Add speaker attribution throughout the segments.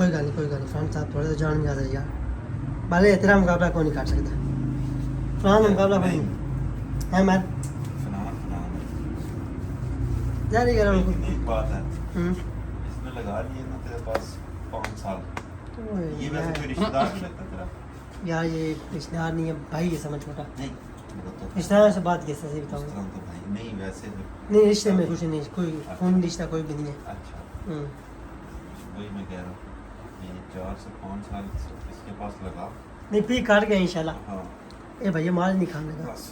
Speaker 1: कोई गल नहीं फरहान साहब थोड़े तो जान में आ जाए यार बाले तेरा मुकाबला कोई नहीं काट सकता फरहान का मुकाबला कोई नहीं है मैं जारी कर रहा हूँ
Speaker 2: लेकिन एक बात है इसने लगा लिए ना तेरे पास 5 साल ये वैसे कोई रिश्तेदार नहीं लगता तेरा
Speaker 1: यार ये रिश्तेदार नहीं है भाई है समझ छोटा
Speaker 2: नहीं तो
Speaker 1: रिश्तेदार से बात कैसे सही
Speaker 2: इस
Speaker 1: बताऊँ
Speaker 2: तरह तो भाई नहीं वैसे तो
Speaker 1: नहीं रिश्ते में कुछ नहीं कोई खून रिश्ता कोई भी नहीं है
Speaker 2: अच्छा
Speaker 1: हम्म।
Speaker 2: वही मैं कह रहा हूँ ये 4 से 5 साल इसके पास लगा
Speaker 1: नहीं पी काट गए इंशाल्लाह
Speaker 2: हाँ
Speaker 1: ए भैया माल नहीं खाने का
Speaker 2: बस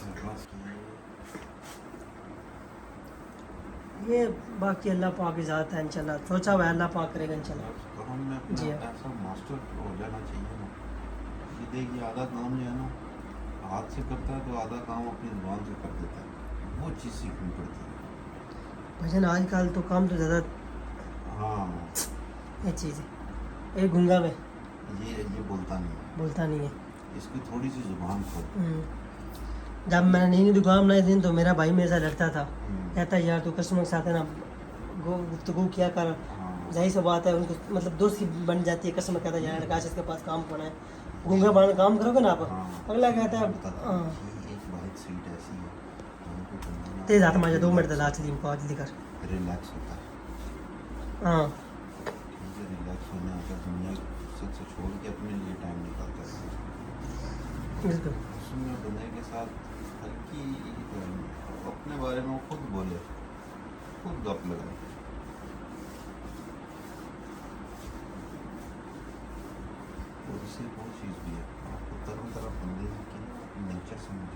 Speaker 1: ये बाकी अल्लाह पाक की ज़ात है इंशाल्लाह सोचा हुआ है अल्लाह पाक करेगा इंशाल्लाह
Speaker 2: काम में अपना
Speaker 1: जी हाँ।
Speaker 2: ऐसा मास्टर हो जाना चाहिए ना कि देखिए आधा काम जो है ना हाथ से करता है तो आधा काम अपनी जुबान से कर देता है वो चीज़ सीखनी पड़ती है
Speaker 1: भजन आजकल तो काम तो ज़्यादा
Speaker 2: हाँ
Speaker 1: ये चीज़ है एक गूंगा में
Speaker 2: ये बोलता नहीं है
Speaker 1: बोलता नहीं है
Speaker 2: इसकी थोड़ी सी जुबान खोल
Speaker 1: जब मैंने नई नई दुकान बनाई थी तो मेरा भाई मेरे साथ लड़ता था कहता है यार तू कस्टमर के साथ है ना गुफ्तगू किया कर
Speaker 2: हाँ
Speaker 1: जाहिर सी बात है उनको मतलब दोस्ती बन जाती है कस्टमर कहता है यार काश इसके पास काम पड़ा है गूंगा बनाना काम करोगे ना आप
Speaker 2: हाँ।
Speaker 1: अगला कहता है हाँ
Speaker 2: ये एक बात सीट ऐसी है हमको करना ना
Speaker 1: तेज हाथ मार 2 मिनट दला चली इनको आज लेकर
Speaker 2: रिलैक्स होता है
Speaker 1: हाँ
Speaker 2: मुझे रिलैक्स होने आता है दुनिया से छोड़ के अपने लिए टाइम निकालता है
Speaker 1: बिल्कुल
Speaker 2: उसमें बंदे के साथ हल्की अपने बारे में वो खुद बोले खुद गप लगाए और इससे बहुत चीज़ भी है आपको तरह तरह बंदे की नेचर समझ